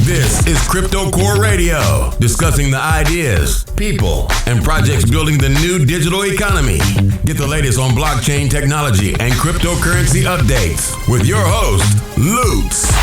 This is Crypto Core Radio, discussing the ideas, people, and projects building the new digital economy. Get the latest on blockchain technology and cryptocurrency updates with your host, Lutz.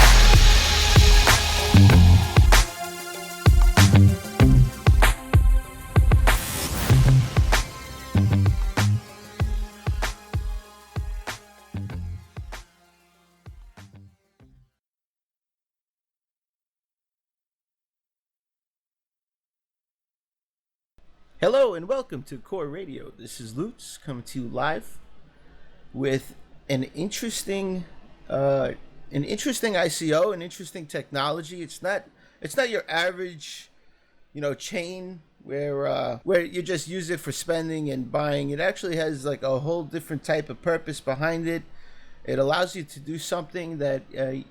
Hello and welcome to Core Radio. This is Lutz coming to you live with an interesting ICO, an interesting technology. It's not your average, chain where you just use it for spending and buying. It actually has like a whole different type of purpose behind it. It allows you to do something that it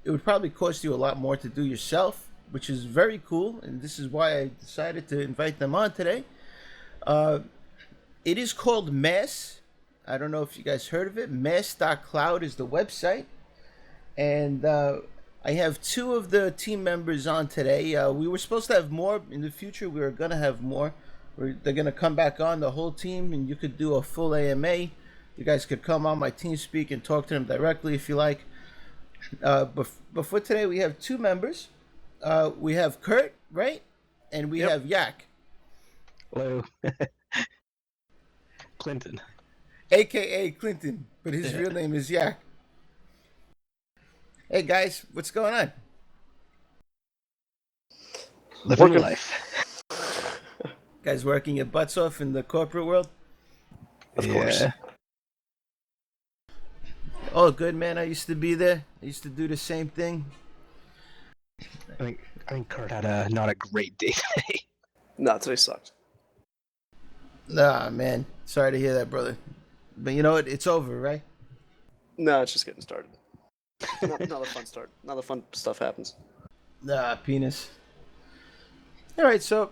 would probably cost you a lot more to do yourself, which is very cool, and this is why I decided to invite them on today. It is called Mass. I don't know if you guys heard of it. Mass.cloud is the website, and I have two of the team members on today. We were supposed to have more in the future. We were going to have more. They're going to come back on, the whole team, and you could do a full AMA. You guys could come on my TeamSpeak and talk to them directly if you like. But for today, we have two members. We have Kurt, right? And we have Yak. Hello. Clinton. AKA Clinton, but his real name is Yak. Hey guys, what's going on? Living life. Guys working your butts off in the corporate world? Of course. Oh, good, man. I used to be there. I used to do the same thing. I think Kurt had not a great day today. No, today sucked. Nah, man. Sorry to hear that, brother. But you know what? It's over, right? No, it's just getting started. Not a fun start. Now the fun stuff happens. Nah, penis. All right, so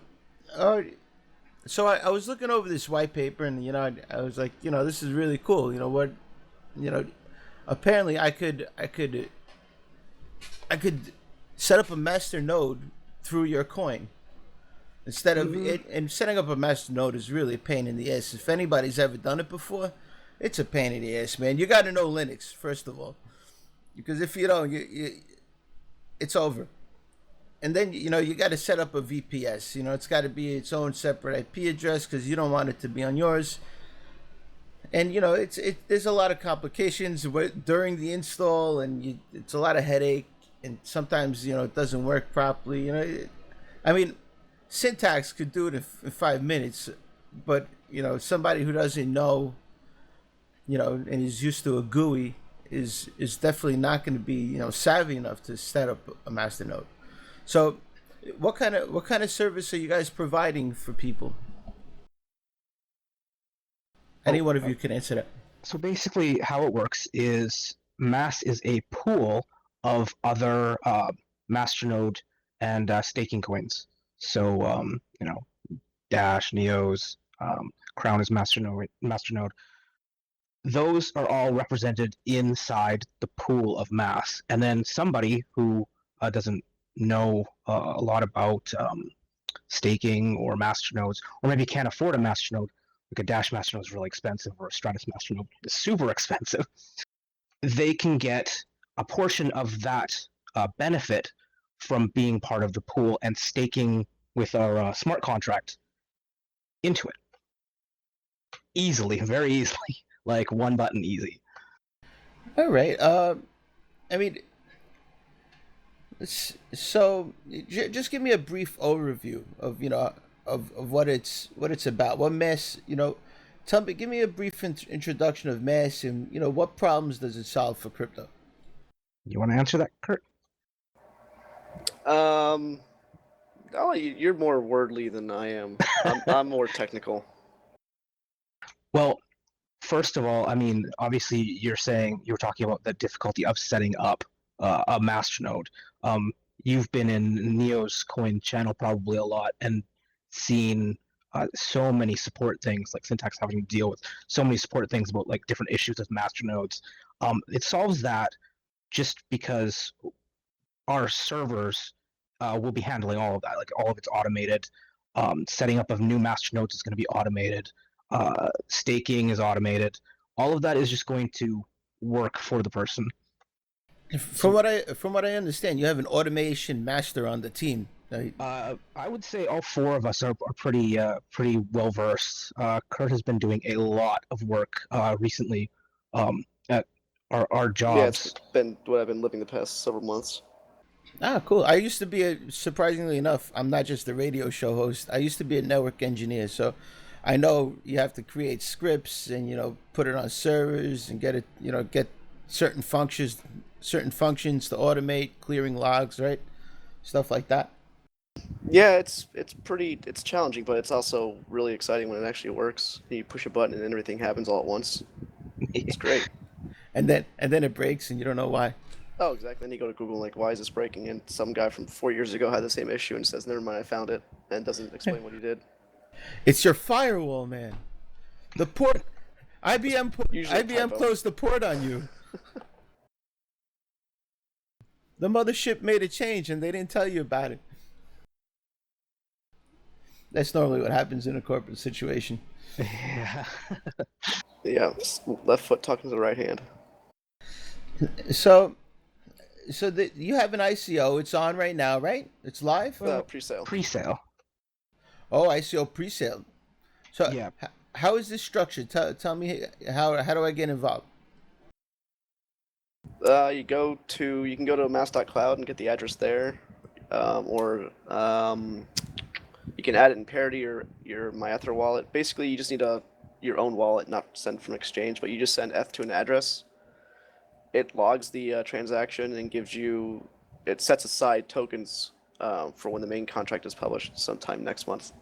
I was looking over this white paper, and I was like, this is really cool. Apparently I could set up a masternode through your coin instead of it. And setting up a masternode is really a pain in the ass. If anybody's ever done it before, it's a pain in the ass, man. You got to know Linux first of all, because if you don't, it's over. And then you got to set up a VPS. It's got to be its own separate IP address because you don't want it to be on yours. And there's a lot of complications during the install, and it's a lot of headache. And sometimes, it doesn't work properly. Syntax could do it in 5 minutes, but, somebody who doesn't know, and is used to a GUI is definitely not going to be, savvy enough to set up a masternode. So what kind of service are you guys providing for people? Any one of you can answer that. So basically how it works is Mass is a pool of other Masternode and staking coins. So, Dash, Neos, Crown is Masternode. Those are all represented inside the pool of Mass. And then somebody who doesn't know a lot about staking or Masternodes, or maybe can't afford a Masternode, like a Dash Masternode is really expensive, or a Stratus Masternode is super expensive, they can get a portion of that benefit from being part of the pool and staking with our smart contract into it. Easily, very easily, like one button easy. All right. So just give me a brief overview of of what it's about. What Mass, give me a brief introduction of Mass, and what problems does it solve for crypto? You want to answer that, Kurt? You're more wordly than I am. I'm more technical. Well, first of all, obviously you're talking about the difficulty of setting up a masternode. You've been in Neo's coin channel probably a lot and seen so many support things, like Syntax having to deal with so many support things about like different issues with masternodes. It solves that just because our servers will be handling all of that. Like all of it's automated. Setting up of new masternodes is going to be automated. Staking is automated. All of that is just going to work for the person. From what I understand, you have an automation master on the team. Right? I would say all four of us are pretty well versed. Kurt has been doing a lot of work recently at our Yeah, it's jobs. been what I've been living the past several months. Ah, cool. I used to be surprisingly enough, I'm not just a radio show host. I used to be a network engineer, so I know you have to create scripts and put it on servers and get certain functions to automate, clearing logs, right? Stuff like that. Yeah, it's challenging, but it's also really exciting when it actually works. You push a button and everything happens all at once. It's great. And then it breaks and you don't know why. Oh, exactly. Then you go to Google, like, why is this breaking? And some guy from 4 years ago had the same issue and says, never mind, I found it, and doesn't explain what he did. It's your firewall, man. The port Usually a IBM typo. closed the port on you. The mothership made a change and they didn't tell you about it. That's normally what happens in a corporate situation. Yeah. Yeah, left foot talking to the right hand. So you have an ICO. It's on right now, right? It's live. Pre-sale. Pre-sale. Oh, ICO pre-sale. So Yeah. how is this structured? Tell me how do I get involved? You can go to mass.cloud and get the address there, or you can add it in Parity or your MyEther wallet. Basically, you just need your own wallet, not send from exchange, but you just send ETH to an address. It logs the transaction and it sets aside tokens for when the main contract is published sometime next month.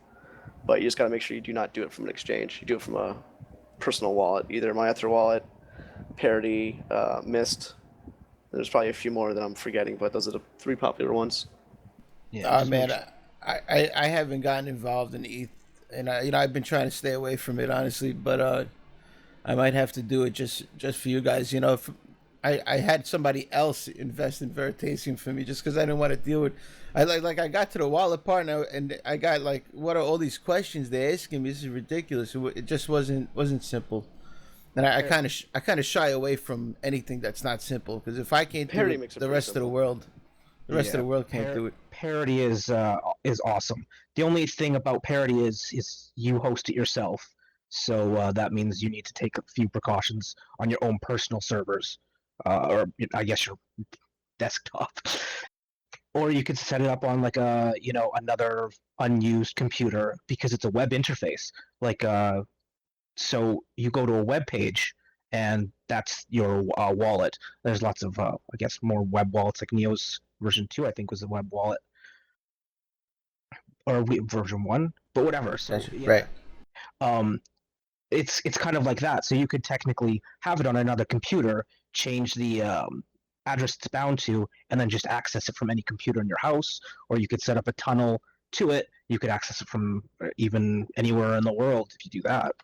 But you just got to make sure you do not do it from an exchange. You do it from a personal wallet, either MyEther wallet, Parity, Mist. There's probably a few more that I'm forgetting, but those are the three popular ones. Yeah. just make Man, I haven't gotten involved in ETH, and I've been trying to stay away from it honestly, but I might have to do it just for you guys. If I had somebody else invest in Veritasium for me just because I didn't want to deal with. I got to the wallet part and I got like, what are all these questions they're asking me? This is ridiculous. It just wasn't simple. And I kind of shy away from anything that's not simple because if I can't do Parity it, makes it the pretty rest of the simple. world, can't Par- do it. Parity is awesome. The only thing about Parity is you host it yourself, so that means you need to take a few precautions on your own personal servers, or I guess your desktop, or you could set it up on like another unused computer because it's a web interface. Like so you go to a web page and that's your wallet. There's lots of I guess more web wallets like Neo's version 2 I think was a web wallet or version 1, but whatever. So yeah. Right. Um it's kind of like that. So you could technically have it on another computer, change the address it's bound to, and then just access it from any computer in your house, or you could set up a tunnel to it. You could access it from even anywhere in the world if you do that.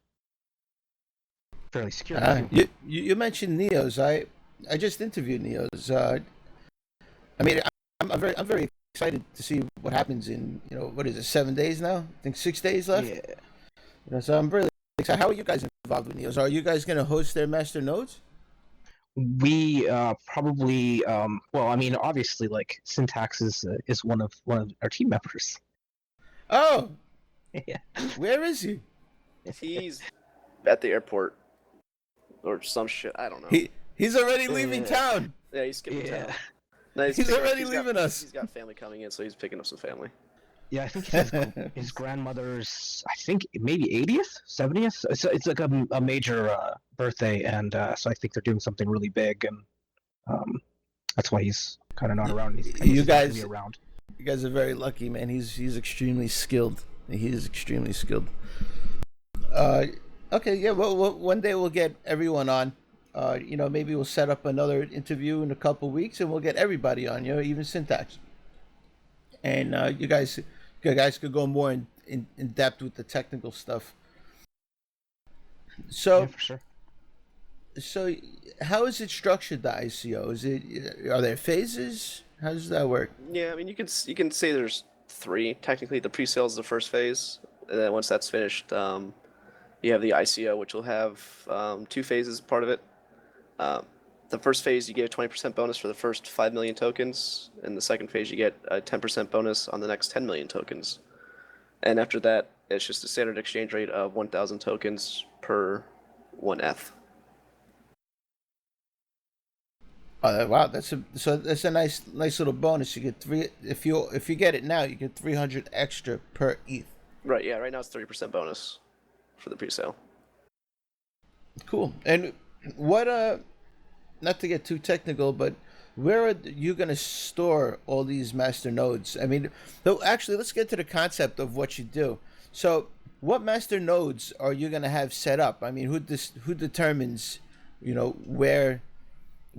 Fairly secure too. You mentioned Neos. I just interviewed Neos. I mean, I'm very excited to see what happens in what is it, 7 days now? I think 6 days left. Yeah. So I'm really excited. How are you guys involved with Neos? Are you guys going to host their master nodes? We probably well, I mean, obviously, like Syntax is one of our team members. Oh, Yeah. where is he? He's at the airport or some shit. I don't know. He's already leaving town. Yeah, he's skipping Yeah. town. No, He's already leaving us. He's got family coming in, so he's picking up some family. Yeah, I think his grandmother's, I think maybe 80th, 70th. It's like a major birthday, and so I think they're doing something really big, and that's why he's kind of not around. He's You not gonna be guys, around. you guys are very lucky, man. He's extremely skilled. He's extremely skilled. Okay, yeah. Well, one day we'll get everyone on. Maybe we'll set up another interview in a couple weeks, and we'll get everybody on. Even Syntax. And you guys could go more in depth with the technical stuff. So, Yeah, for sure. so how is it structured? The ICO are there phases? How does that work? Yeah, I mean you can say there's three. Technically, the pre-sale is the first phase, and then once that's finished, you have the ICO, which will have two phases. Part of it. Um, the first phase you get a 20% bonus for the first 5 million tokens, and the second phase you get a 10% bonus on the next 10 million tokens. And after that, it's just a standard exchange rate of 1,000 tokens per 1 ETH. Wow, that's a nice little bonus. You get three if you get it now, you get 300 extra per ETH. Right, yeah, right now it's 30% bonus for the pre-sale. Cool. And what not to get too technical, but where are you going to store all these master nodes? I mean, though actually let's get to the concept of what you do. So, what master nodes are you going to have set up? I mean, who determines, where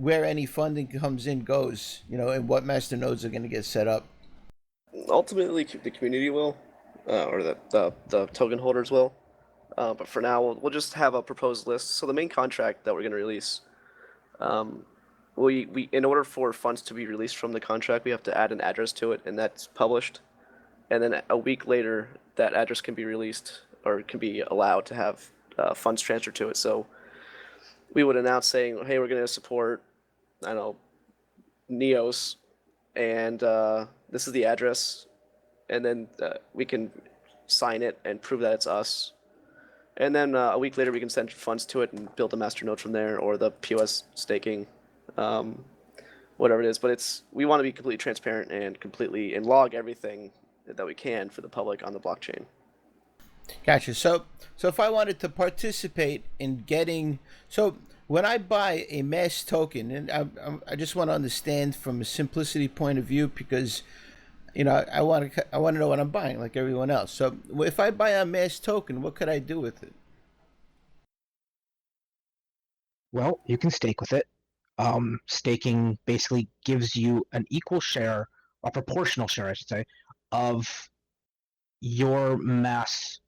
any funding comes in goes, and what master nodes are going to get set up? Ultimately, the community will, or the token holders will. But for now, we'll just have a proposed list. So the main contract that we're going to release, we in order for funds to be released from the contract, we have to add an address to it, and that's published. And then a week later, that address can be released or can be allowed to have funds transferred to it. So we would announce saying, hey, we're going to support, I don't know, Neos, and this is the address, and then we can sign it and prove that it's us. And then a week later, we can send funds to it and build a master node from there, or the POS staking, whatever it is. But we want to be completely transparent and log everything that we can for the public on the blockchain. Gotcha. So if I wanted to participate in getting, so when I buy a mass token, and I just want to understand from a simplicity point of view, because I want to know what I'm buying like everyone else. So if I buy a mass token, what could I do with it? Well, you can stake with it. Staking basically gives you an equal share, a proportional share, I should say, of your mass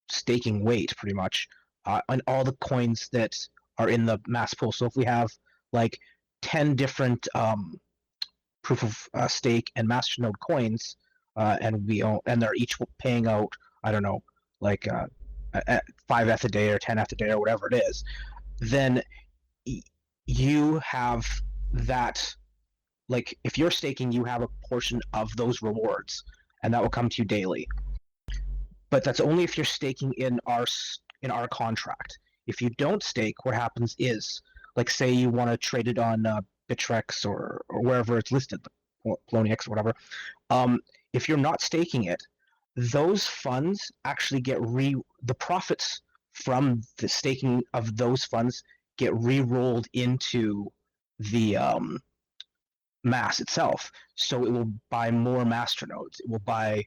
staking weight, pretty much, on all the coins that are in the mass pool. So if we have like 10 different proof of stake and masternode coins, and they're each paying out, I don't know, like 5 ETH a day or 10 ETH a day or whatever it is, then you have that. Like, if you're staking, you have a portion of those rewards, and that will come to you daily. But that's only if you're staking in our contract. If you don't stake, what happens is, like, say you want to trade it on Bittrex or wherever it's listed, Poloniex or whatever. If you're not staking it, those funds actually get the profits from the staking of those funds get re-rolled into the mass itself. So it will buy more masternodes. It will buy,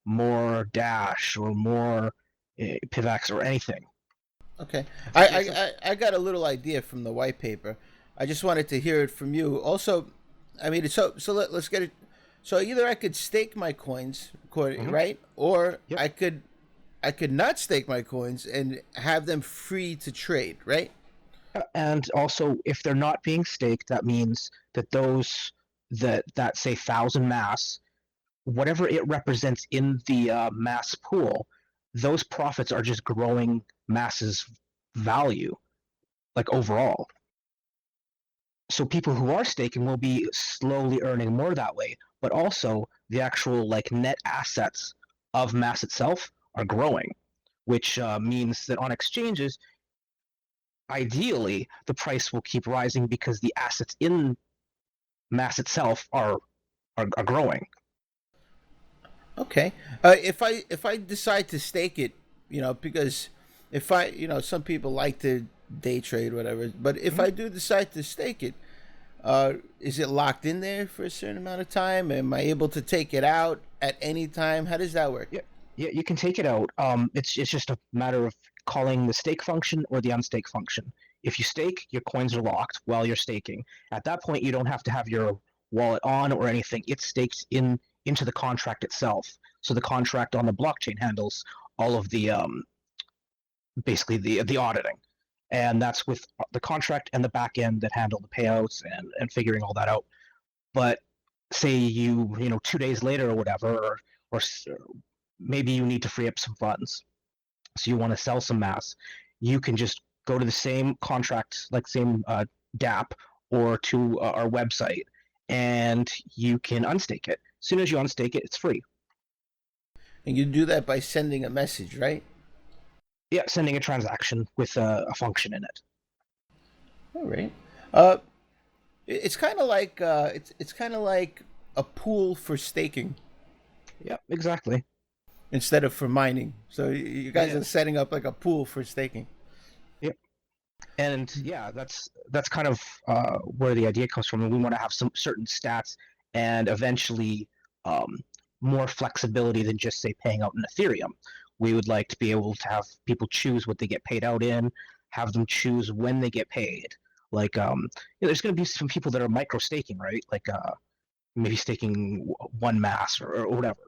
more Dash or more PIVX or anything. Okay, I got a little idea from the white paper. I just wanted to hear it from you. Also, I mean, let's get it. So either I could stake my coins, right, or Yep. I could not stake my coins and have them free to trade, right? And also, if they're not being staked, that means that those that say 1,000 mass, whatever it represents in the mass pool, those profits are just growing mass's value, like overall. So people who are staking will be slowly earning more that way, but also the actual like net assets of mass itself are growing, which means that on exchanges, ideally, the price will keep rising because the assets in mass itself are growing. Okay. If I decide to stake it, because if some people like to day trade, whatever. But if I do decide to stake it, is it locked in there for a certain amount of time? Am I able to take it out at any time? How does that work? Yeah, you can take it out. It's just a matter of calling the stake function or the unstake function. If you stake, your coins are locked while you're staking. At that point, you don't have to have your wallet on or anything. It's staked into the contract itself. So the contract on the blockchain handles all of the basically the auditing. and that's with the contract and the back end that handle the payouts and figuring all that out. But say you 2 days later or whatever, or maybe you need to free up some funds, so you want to sell some mass, you can just go to the same contract, like same DApp, or to our website, and you can unstake it. As soon as you unstake it, it's free. And you do that by sending a message, right? Yeah, sending a transaction with a function in it. All right. It's kind of like it's kind of like a pool for staking Yeah, exactly. instead of for mining. So you guys Yeah. are setting up like a pool for staking. Yep. And yeah, that's kind of where the idea comes from. And we want to have some certain stats and eventually more flexibility than just say paying out in Ethereum. We would like to be able to have people choose what they get paid out in, have them choose when they get paid. Like there's going to be some people that are micro staking, right? Like maybe staking one mass or whatever.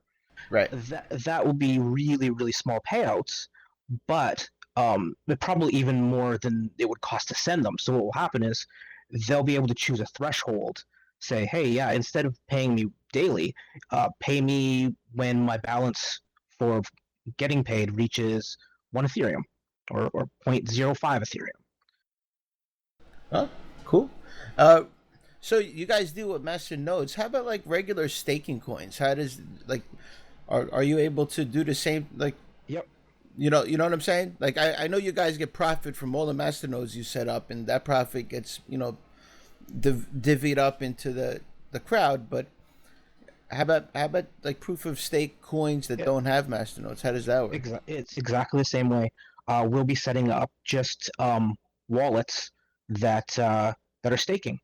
Right. That will be really, really small payouts, but probably even more than it would cost to send them. So what will happen is they'll be able to choose a threshold. Say, hey, yeah, instead of paying me daily, pay me when my balance for getting paid reaches 1 Ethereum or 0.05 Ethereum. Oh, cool. So you guys deal with master nodes. How about like regular staking coins? How does like are you able to do the same like Yep. you know what I'm saying? Like I know you guys get profit from all the master nodes you set up, and that profit gets divvied up into the crowd. But how about like proof of stake coins that Yep. don't have master nodes? How does that work? It's exactly the same way. We'll be setting up just wallets that are staking,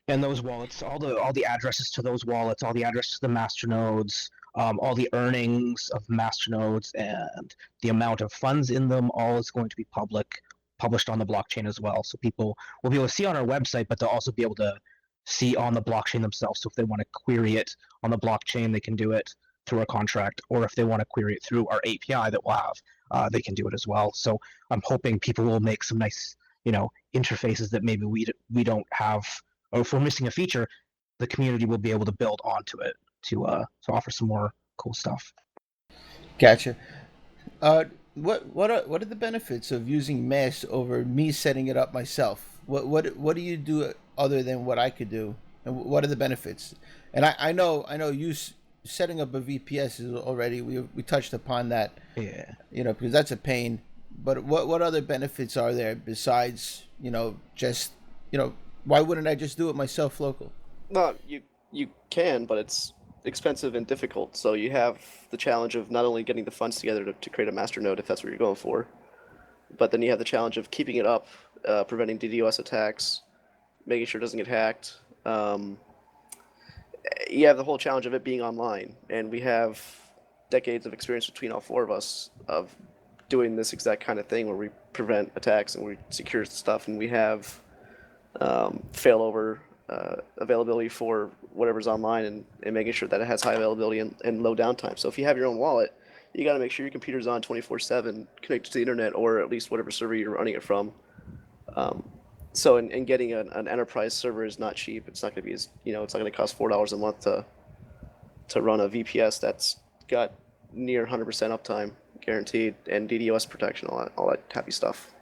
and those wallets, all the addresses to those wallets, all the addresses to the masternodes, all the earnings of masternodes, and the amount of funds in them, all is going to be published on the blockchain as well. So people will be able to see on our website, but they'll also be able to see on the blockchain themselves. So if they want to query it on the blockchain, they can do it through a contract, or if they want to query it through our API that we'll have, they can do it as well. So I'm hoping people will make some nice, interfaces that maybe we don't have, or if we're missing a feature, the community will be able to build onto it to offer some more cool stuff. Gotcha. What are the benefits of using Mass over me setting it up myself? What do you do other than what I could do, and what are the benefits? And I know setting up a VPS is already we touched upon that. Yeah. Because that's a pain. But what other benefits are there besides just why wouldn't I just do it myself local? No, you can, but it's expensive and difficult. So you have the challenge of not only getting the funds together to create a master node if that's what you're going for, but then you have the challenge of keeping it up, preventing DDoS attacks, making sure it doesn't get hacked. You have the whole challenge of it being online, and we have decades of experience between all four of us of doing this exact kind of thing where we prevent attacks and we secure stuff, and we have failover availability for whatever's online, and making sure that it has high availability and low downtime. So if you have your own wallet, you got to make sure your computer's on 24/7, connected to the internet, or at least whatever server you're running it from. So in getting an enterprise server is not cheap. It's not going to be as it's not going to cost $4 a month to run a VPS that's got near 100% uptime guaranteed and DDoS protection, all that happy stuff.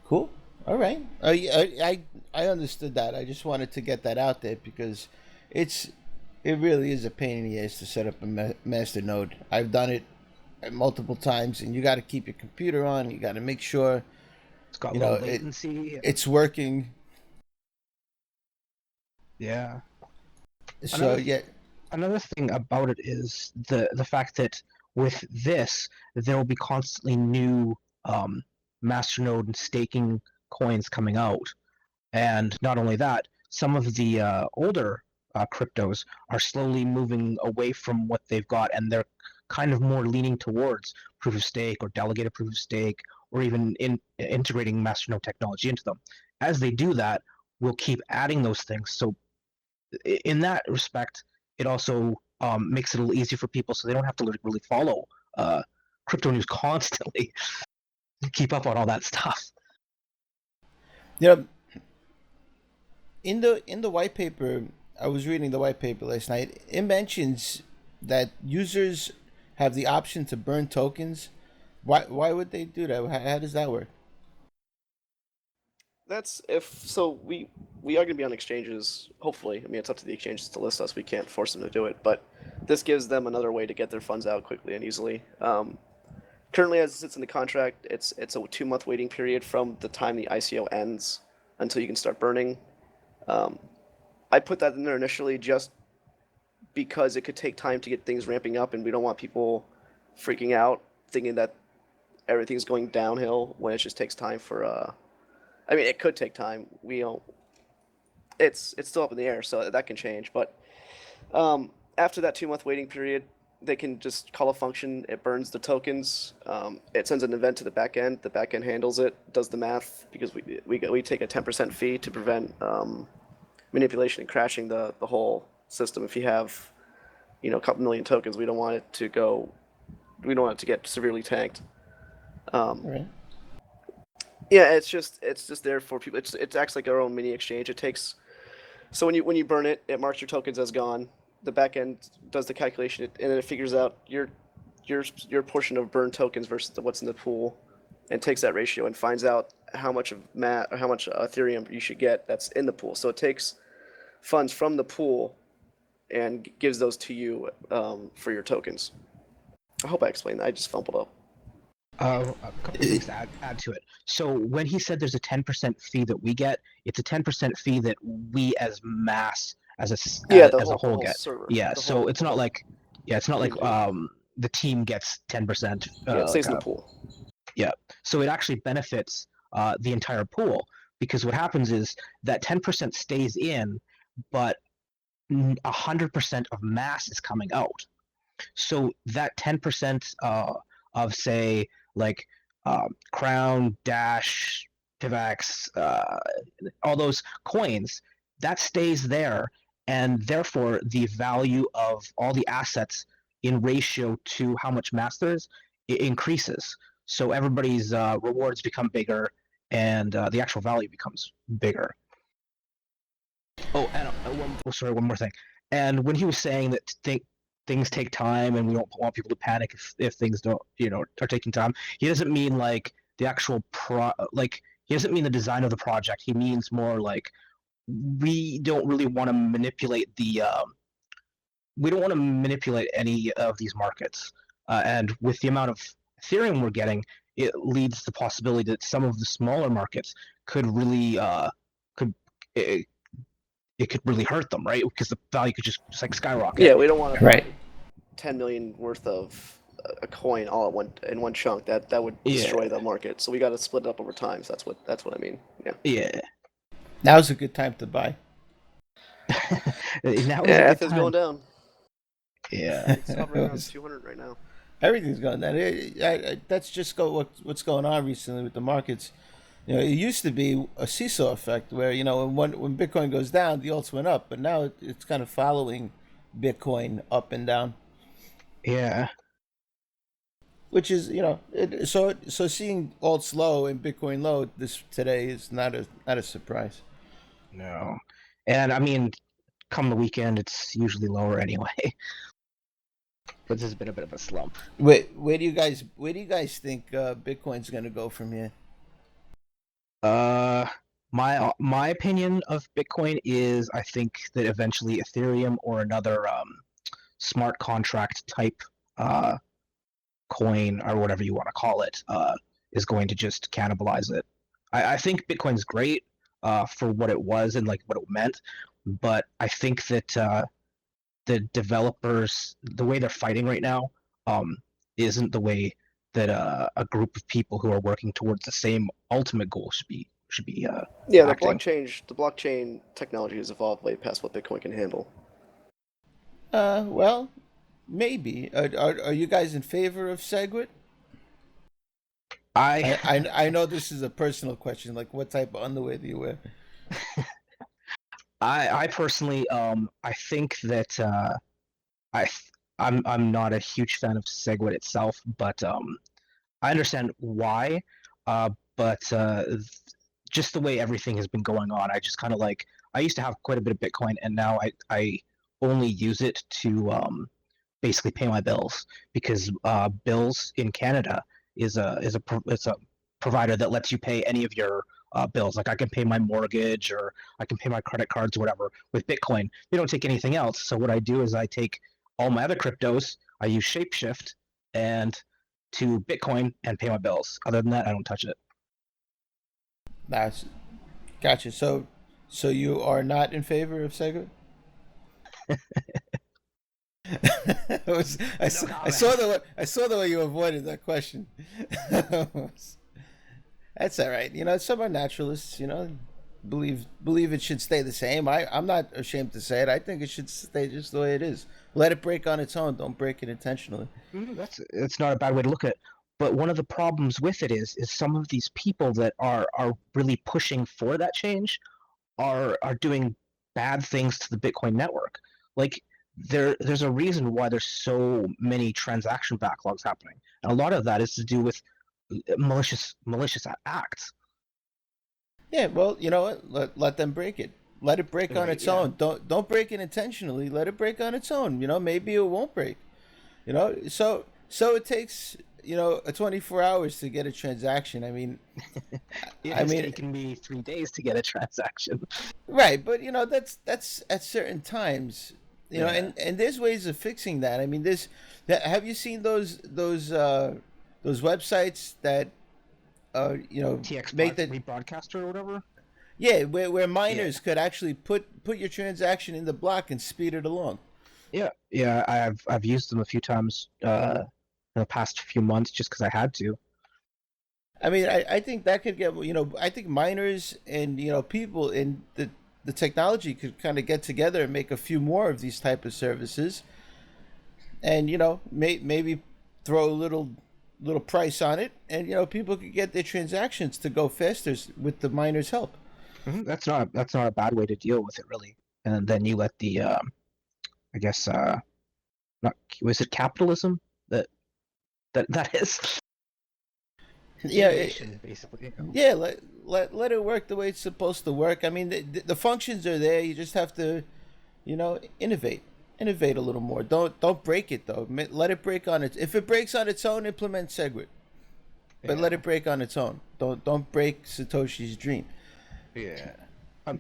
Cool. All right. I understood that. I just wanted to get that out there because it really is a pain in the ass to set up a master node. I've done it multiple times, and you got to keep your computer on. You got to make sure It's got low latency. it's working. Yeah. So Another thing about it is the fact that with this, there will be constantly new masternode and staking coins coming out. And not only that, some of the older cryptos are slowly moving away from what they've got, and they're kind of more leaning towards proof of stake or delegated proof of stake, or even integrating masternode technology into them. As they do that, we'll keep adding those things. So in that respect, it also makes it a little easier for people, so they don't have to really follow crypto news constantly to keep up on all that stuff. You know, in the white paper, I was reading the white paper last night. It mentions that users have the option to burn tokens. Why would they do that? How does that work? That's if so. We are going to be on exchanges. Hopefully, I mean it's up to the exchanges to list us. We can't force them to do it, but this gives them another way to get their funds out quickly and easily. Currently, as it sits in the contract, it's a 2 month waiting period from the time the ICO ends until you can start burning. I put that in there initially just because it could take time to get things ramping up, and we don't want people freaking out thinking that everything's going downhill when it just takes time for. I mean, it could take time. We don't. It's still up in the air, so that can change. But after that 2 month waiting period, they can just call a function. It burns the tokens. It sends an event to the backend. The backend handles it, does the math because we take a 10% fee to prevent manipulation and crashing the whole system. If you have, a couple million tokens, we don't want it to go. We don't want it to get severely tanked. Right. Yeah, it's just there for people. It acts like our own mini exchange. It takes so when you burn it, it marks your tokens as gone. The backend does the calculation, and then it figures out your portion of burned tokens versus what's in the pool, and takes that ratio and finds out how much of how much Ethereum you should get that's in the pool. So it takes funds from the pool and gives those to you for your tokens. I hope I explained that. I just fumbled up. A couple of things to add to it. So when he said there's a 10% fee that we get, it's a 10% fee that we as mass as a whole get. Server, yeah, so it's not like the team gets 10%. Yeah, it stays in the pool. Yeah, so it actually benefits the entire pool, because what happens is that 10% stays in, but 100% of mass is coming out. So that 10% of say like Crown, Dash, Pivax, all those coins, that stays there, and therefore the value of all the assets in ratio to how much mass there is, it increases. So everybody's rewards become bigger, and the actual value becomes bigger. Oh, and one more thing. And when he was saying that things take time and we don't want people to panic if things don't, are taking time, he doesn't mean like the actual he doesn't mean the design of the project. He means more like we don't really want to manipulate any of these markets. And with the amount of Ethereum we're getting, it leads to the possibility that some of the smaller markets could really it could really hurt them, right? Because the value could just like skyrocket. Yeah, we don't want to Right. 10 million worth of a coin all in one chunk. That would destroy the market. So we got to split it up over time. So that's what I mean. Yeah. Yeah. Now's a good time to buy. ETH is going down. Yeah. It's hovering around 200 right now. Everything's going down. That's just what's going on recently with the markets. It used to be a seesaw effect where, when Bitcoin goes down, the alts went up, but now it's kind of following Bitcoin up and down. Yeah. Which is, so seeing alts low and Bitcoin low today is not a surprise. No. And I mean, come the weekend, it's usually lower anyway. But this has been a bit of a slump. Where do you guys think Bitcoin's going to go from here? My opinion of Bitcoin is I think that eventually Ethereum or another smart contract type coin, or whatever you want to call it, is going to just cannibalize it. I think Bitcoin's great for what it was and like what it meant, but I think that the developers, the way they're fighting right now, isn't the way that a group of people who are working towards the same ultimate goal should be. The acting. blockchain technology has evolved way past what Bitcoin can handle. Well, maybe. Are you guys in favor of SegWit? I know this is a personal question. Like, what type of underwear do you wear? I personally, I think that I'm not a huge fan of SegWit itself, but I understand why. But just the way everything has been going on, I just kind of like I used to have quite a bit of Bitcoin, and now I only use it to basically pay my bills because bills in Canada it's a provider that lets you pay any of your bills. Like I can pay my mortgage or I can pay my credit cards or whatever with Bitcoin. They don't take anything else. So what I do is I take all my other cryptos, I use Shapeshift and to Bitcoin and pay my bills. Other than that, I don't touch it. That's gotcha. So you are not in favor of Sega? I saw the way you avoided that question. That's all right. Some are naturalists. Believe it should stay the same. I'm not ashamed to say it. I think it should stay just the way it is. Let it break on its own. Don't break it intentionally. That's not a bad way to look at it. But one of the problems with it is some of these people that are really pushing for that change are doing bad things to the Bitcoin network. Like there's a reason why there's so many transaction backlogs happening, and a lot of that is to do with malicious acts. Yeah, well, you know what? Let them break it. Let it break on Right, its yeah. own. Don't break it intentionally. Let it break on its own. Maybe it won't break. So it takes 24 hours to get a transaction. I mean, It I has mean, taken me 3 days to get a transaction. right? But that's at certain times. Yeah. And there's ways of fixing that. I mean, have you seen those websites that TX make that rebroadcaster or whatever. yeah where Yeah. miners could actually put your transaction in the block and speed it along. Yeah. I've used them a few times in the past few months just because I had to. I mean, I think that could get, I think miners and, people in the technology could kind of get together and make a few more of these type of services and, maybe throw a little price on it and, people could get their transactions to go faster with the miners' help. That's not a bad way to deal with it really. And then you let the I guess not was it capitalism that that is Yeah, innovation basically. yeah, let it work the way it's supposed to work. I mean, the functions are there. You just have to, innovate a little more. Don't break it though. Let it break on its. If it breaks on its own, implement Segwit. But let Yeah. it break on its own. Don't break Satoshi's dream. Yeah.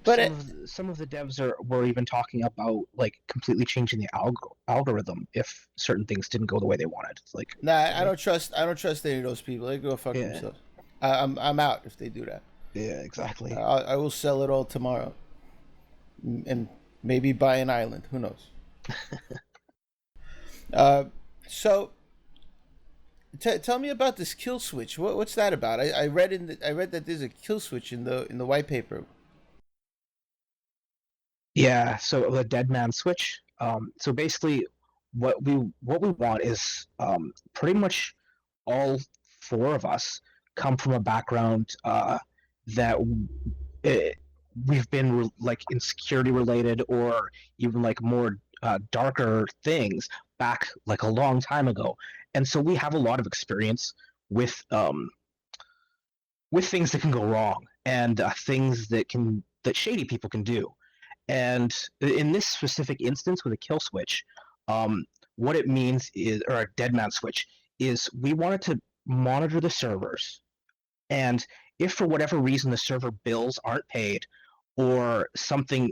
But Some of the devs were even talking about like completely changing the algorithm if certain things didn't go the way they wanted. It's like, nah, I okay, don't trust. I don't trust any of those people. They go fuck yeah, themselves. I'm out if they do that. yeah, exactly. I will sell it all tomorrow, and maybe buy an island. Who knows? Uh, so tell me about this kill switch. What's that about? I read that there's a kill switch in the white paper. Yeah, so the dead man switch. So basically, what we want is pretty much all four of us come from a background that uh, we've been like insecurity related or even like more darker things back like a long time ago, and so we have a lot of experience with things that can go wrong and things that shady people can do. And in this specific instance with a kill switch, um, what it means is, or a dead man switch, is we wanted to monitor the servers. And if for whatever reason the server bills aren't paid or something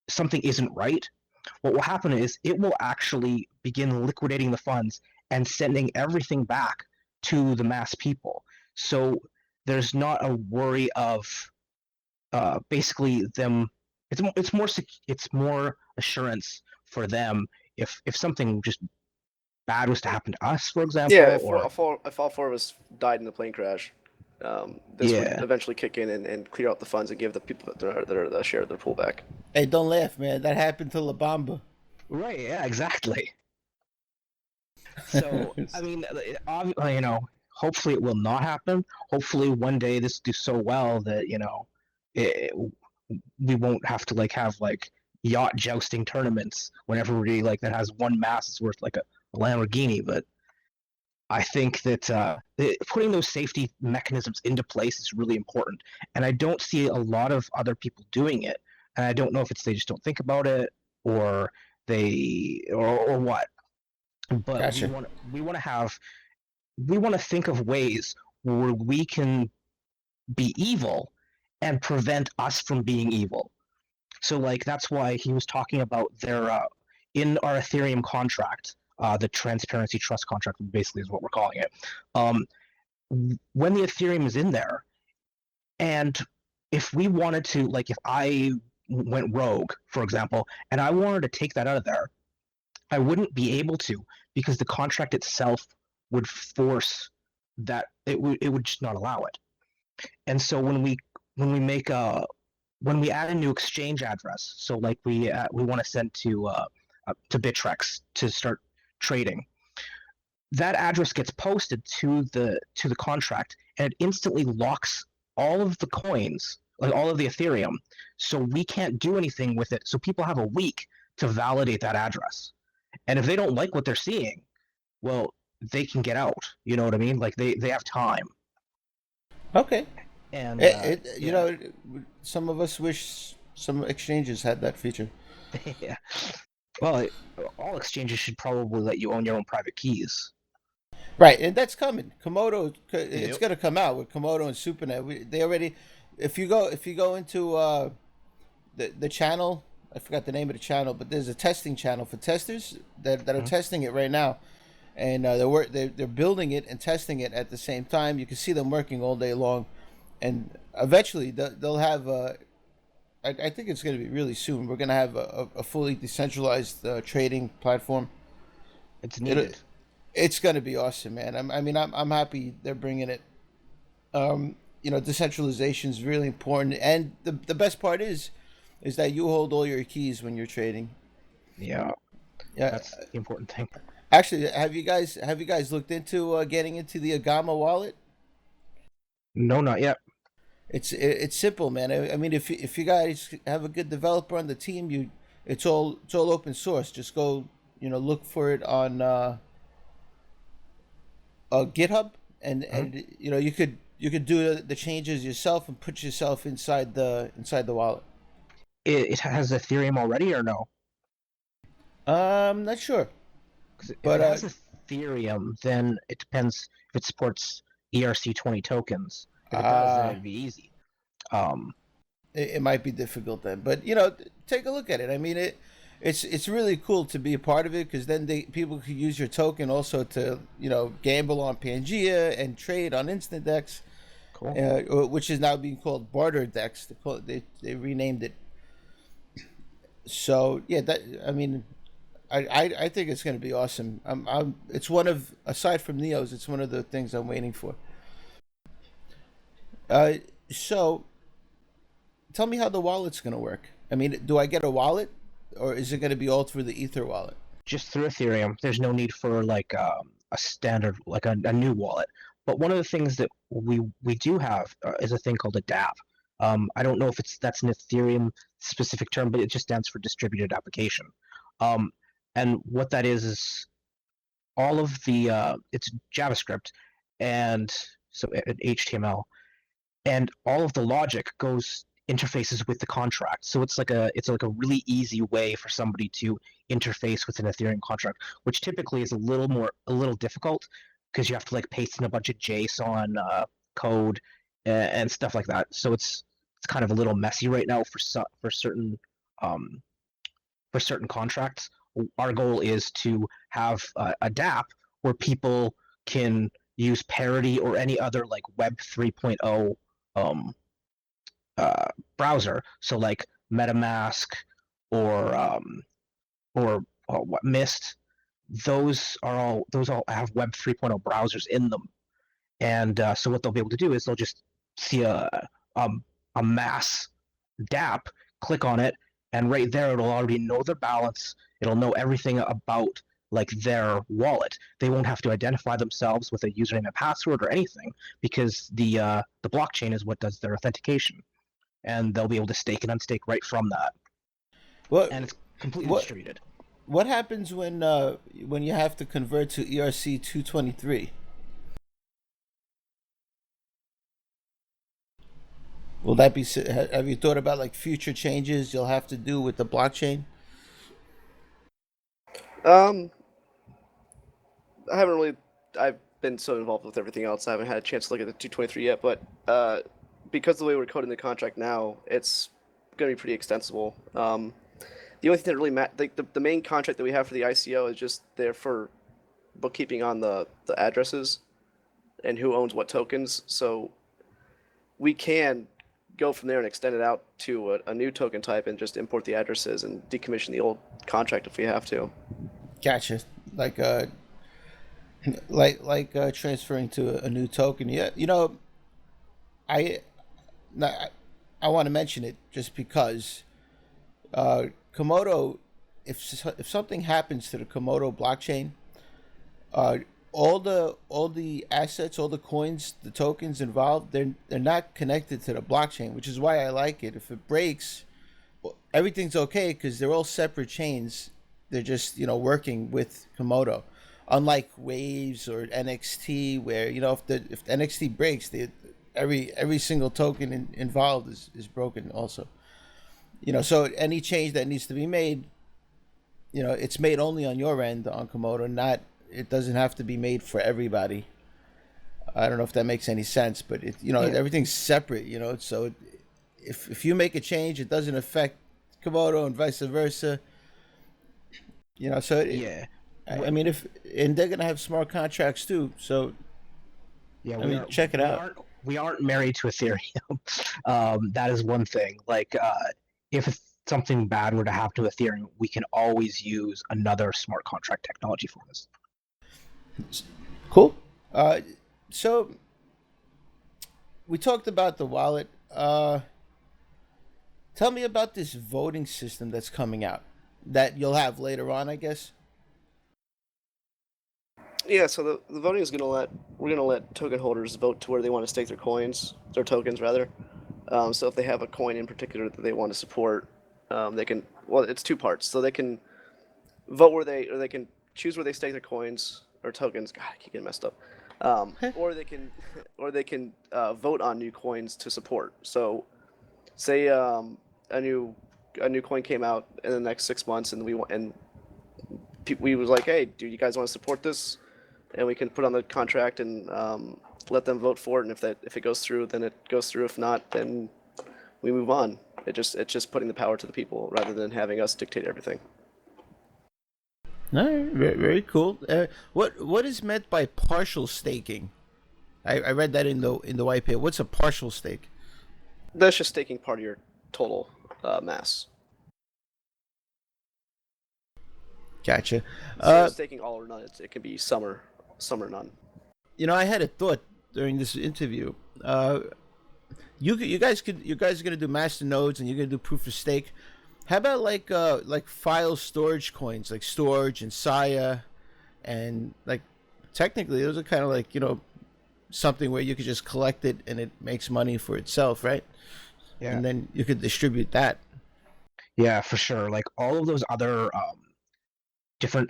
isn't right, what will happen is it will actually begin liquidating the funds and sending everything back to the mass people. So there's not a worry of basically them. It's more assurance for them if something just bad was to happen to us, for Yeah, example, or if all four of us died in the plane crash, this would yeah, eventually kick in and clear out the funds and give the people that are the share their pullback. Hey, don't laugh, man. That happened to La Bamba. right, yeah, exactly. So I mean, hopefully it will not happen. Hopefully one day this do so well that it, we won't have to like have like yacht jousting tournaments when everybody like that has one mass is worth like a Lamborghini. But I think that putting those safety mechanisms into place is really important, and I don't see a lot of other people doing it. And I don't know if it's they just don't think about it, or they or what. But Gotcha. we want to think of ways where we can be evil and prevent us from being evil. So like that's why he was talking about their in our Ethereum contract, the transparency trust contract basically is what we're calling it. When the Ethereum is in there, and if we wanted to, like if I went rogue, for example, and I wanted to take that out of there, I wouldn't be able to because the contract itself would force that it would just not allow it. And so when we make a when we add a new exchange address, so like we want to send to Bittrex to start trading, that address gets posted to the contract, and it instantly locks all of the coins, like all of the Ethereum, so we can't do anything with it. So people have a week to validate that address, and if they don't like what they're seeing, well, they can get out. You know what I mean? Like they have time. Okay. And You know, some of us wish some exchanges had that feature. yeah. Well, all exchanges should probably let you own your own private keys. Right, and that's coming. Komodo, it's Yep. going to come out with Komodo and SuperNet. They already, if you go into the channel, I forgot the name of the channel, but there's a testing channel for testers that are testing it right now, and they're building it and testing it at the same time. You can see them working all day long, and eventually they'll have. I think it's going to be really soon. We're going to have a fully decentralized trading platform. It's needed. It's going to be awesome, man. I'm happy they're bringing it. You know, decentralization is really important, and the best part is that you hold all your keys when you're trading. Yeah, Yeah. that's the important thing. Actually, have you guys looked into getting into the Agama wallet? No, not yet. It's simple, man. I mean, if you guys have a good developer on the team, it's all open source. Just go, look for it on GitHub, and you could do the changes yourself and put yourself inside the wallet. It has Ethereum already or no? Not sure, Because if but it has Ethereum, then it depends if it supports ERC20 tokens. If it does, then it'd be easy. it might be difficult then. But take a look at it. I mean, it's really cool to be a part of it because then people could use your token also to gamble on Pangea and trade on Instant Dex, Cool. which is now being called Barter Dex. They renamed it. So yeah, I mean, I think it's going to be awesome. It's one of, aside from Neos, it's one of the things I'm waiting for. Uh, so tell me how the wallet's going to work. I mean, do I get a wallet, or is it going to be all through the Ether wallet? Just through Ethereum. There's no need for like a standard, like a new wallet. But one of the things that we do have is a thing called a DApp. I don't know if that's an Ethereum specific term, but it just stands for distributed application. And what that is all of the it's JavaScript and so HTML, and all of the logic goes interfaces with the contract. So it's like a really easy way for somebody to interface with an Ethereum contract, which typically is a little difficult because you have to like paste in a bunch of JSON code and stuff like that. So it's kind of a little messy right now for certain contracts. Our goal is to have a DApp where people can use Parity or any other like Web 3.0 browser. So like MetaMask or what Mist. Those all have Web 3.0 browsers in them, and so what they'll be able to do is they'll just see a mass DApp, click on it, and right there it'll already know their balance. It'll know everything about like their wallet. They won't have to identify themselves with a username and password or anything because the blockchain is what does their authentication, and they'll be able to stake and unstake right from that. What and it's completely what distributed. what happens when you have to convert to ERC 223? Will that be? Have you thought about like future changes you'll have to do with the blockchain? Um, I haven't really. I've been so involved with everything else. I haven't had a chance to look at the 223 yet. But because of the way we're coding the contract now, it's going to be pretty extensible. The only thing that really the main contract that we have for the ICO is just there for bookkeeping on the addresses and who owns what tokens. So we can go from there and extend it out to a new token type and just import the addresses and decommission the old contract if we have to. Gotcha. Like transferring to a new token. Yeah, I I, I want to mention it just because Komodo, if something happens to the Komodo blockchain, uh, all the assets, all the coins, the tokens involved, they're not connected to the blockchain, which is why I like it. If it breaks, everything's okay because they're all separate chains. They're just working with Komodo, unlike Waves or NXT, where if the NXT breaks, every single token involved is broken also. So any change that needs to be made, it's made only on your end on Komodo, not it doesn't have to be made for everybody. I don't know if that makes any sense, but everything's separate, so if you make a change, it doesn't affect Komodo and vice versa. So Yeah. I mean, and they're gonna have smart contracts too. So Yeah, check it out. We aren't married to Ethereum. That is one thing. Like, if something bad were to happen to Ethereum, we can always use another smart contract technology for this. Cool. So we talked about the wallet. Tell me about this voting system that's coming out that you'll have later on, I guess. Yeah, so the voting is we're gonna let token holders vote to where they want to stake their tokens rather. So if they have a coin in particular that they want to support, they can. Well, it's two parts. So they can vote or they can choose where they stake their coins or tokens. God, I keep getting messed up. Or they can, vote on new coins to support. So, say a new coin came out in the next 6 months, and we was like, hey, do you guys want to support this? And we can put on the contract and let them vote for it. And if it goes through, then it goes through. If not, then we move on. It's just putting the power to the people rather than having us dictate everything. All right, very, very cool. What is meant by partial staking? I read that in the white paper. What's a partial stake? That's just staking part of your total mass. Gotcha. So staking all or none. It can be some or none. I had a thought during this interview. You guys are gonna do masternodes and you're gonna do proof of stake. How about like file storage coins, like Storage and Saya, and like technically those are kind of like something where you could just collect it and it makes money for itself, right? Yeah. And then you could distribute that. Yeah, for sure. Like all of those other different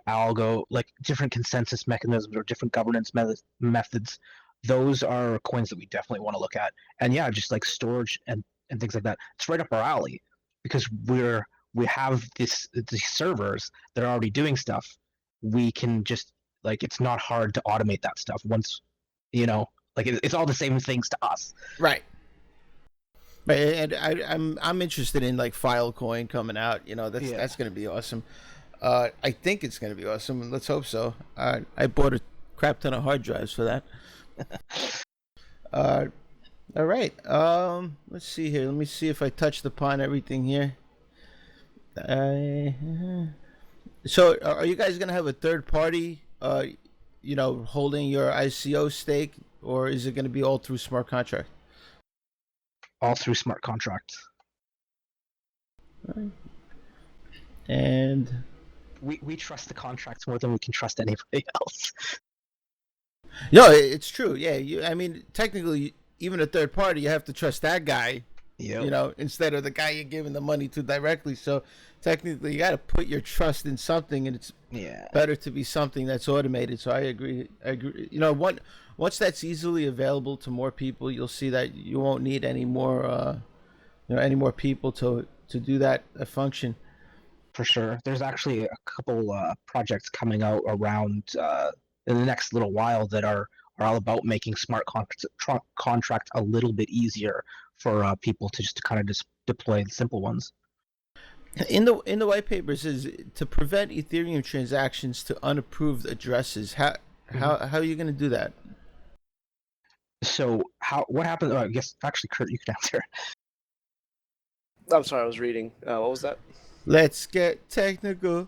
different consensus mechanisms or different governance methods, those are coins that we definitely want to look at. And yeah, just like storage and things like that. It's right up our alley because we have these servers that are already doing stuff. We can just it's not hard to automate that stuff once it's all the same things to us. Right. And I'm interested in like Filecoin coming out. That's going to be awesome. I think it's going to be awesome. Let's hope so. I bought a crap ton of hard drives for that. All right. Let's see here. Let me see if I touched upon everything here. So, are you guys going to have a third party, holding your ICO stake, or is it going to be all through smart contract? All through smart contracts. Right. And we trust the contracts more than we can trust anybody else. No, it's true. Yeah, I mean, technically, even a third party, you have to trust that guy Yep. instead of the guy you're giving the money to directly. So technically, you got to put your trust in something, and it's Yeah. better to be something that's automated. So I agree. Once that's easily available to more people, you'll see that you won't need any more, any more people to do that function. For sure. There's actually a couple projects coming out around in the next little while that are all about making smart contracts a little bit easier for people to just kind of just deploy the simple ones. In the white paper, it says to prevent Ethereum transactions to unapproved addresses. How are you going to do that? So what happened? I guess actually, Kurt, you can answer. I'm sorry, I was reading. What was that? Let's get technical.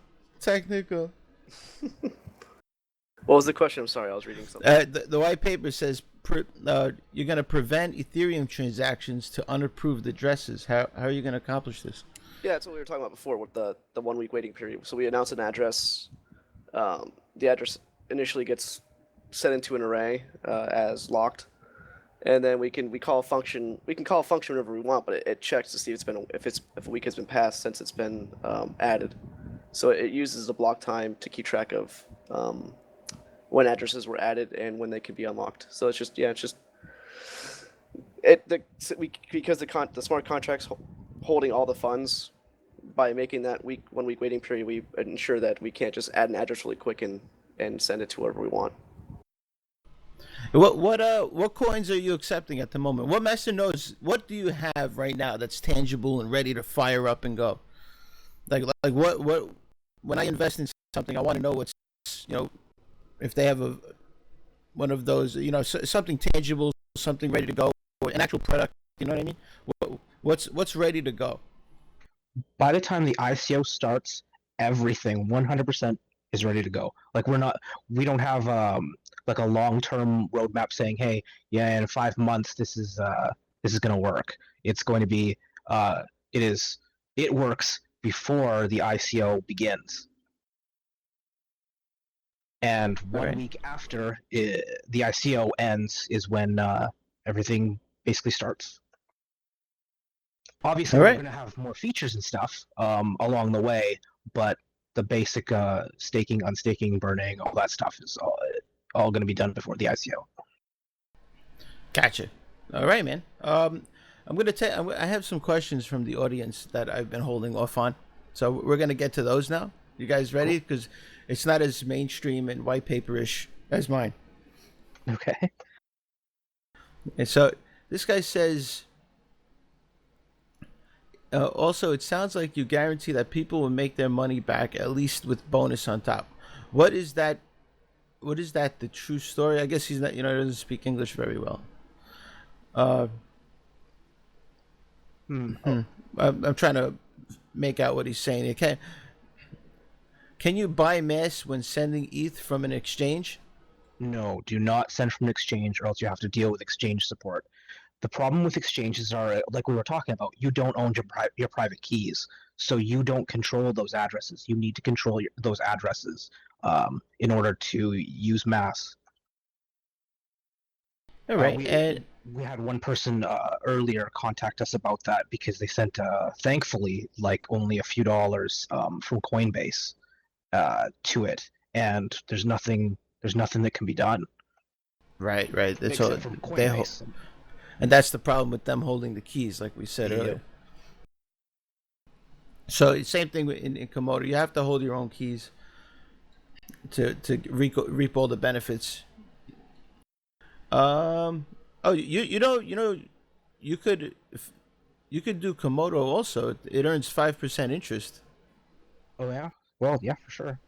What was the question? I'm sorry, I was reading something. The white paper says you're going to prevent Ethereum transactions to unapproved addresses. How are you going to accomplish this? Yeah, that's what we were talking about before with the 1 week waiting period. So we announce an address. The address initially gets set into an array as locked, and then we call a function. We can call a function whenever we want, but it checks to see if a week has been passed since it's been added. So it uses the block time to keep track of when addresses were added and when they can be unlocked. So because the smart contracts holding all the funds, by making that 1 week waiting period, we ensure that we can't just add an address really quick and send it to wherever we want. What coins are you accepting at the moment? What masternodes? What do you have right now that's tangible and ready to fire up and go? Like what? When I invest in something, I want to know what's if they have one of those something tangible, something ready to go, or an actual product. You know what I mean? What's ready to go? By the time the ICO starts, everything 100% is ready to go. Like we don't have like a long-term roadmap saying, hey, yeah, in 5 months this is going to work. It's going to be it works before the ICO begins. And 1 week after the ICO ends is when everything basically starts. Obviously, we're going to have more features and stuff along the way, but the basic staking, unstaking, burning, all that stuff is all going to be done before the ICO. Gotcha. All right, man. I'm going to I have some questions from the audience that I've been holding off on, so we're going to get to those now. You guys ready? Because it's not as mainstream and white paper-ish as mine. Okay. And so this guy says. Also, it sounds like you guarantee that people will make their money back, at least with bonus on top. What is that? What is that? The true story? I guess he's not. Doesn't speak English very well. I'm trying to make out what he's saying. Can you buy mass when sending ETH from an exchange? No, do not send from an exchange, or else you have to deal with exchange support. The problem with exchanges are, like we were talking about, you don't own your private keys, so you don't control those addresses. You need to control those addresses in order to use mass. All right, we had one person earlier contact us about that because they sent, thankfully, like only a few dollars from Coinbase to it, and there's nothing that can be done. Right. That's all from Coinbase. And that's the problem with them holding the keys, like we said earlier. So same thing in Komodo. You have to hold your own keys to reap all the benefits. You could do Komodo also. It earns 5% interest. Oh yeah. Well, yeah, for sure.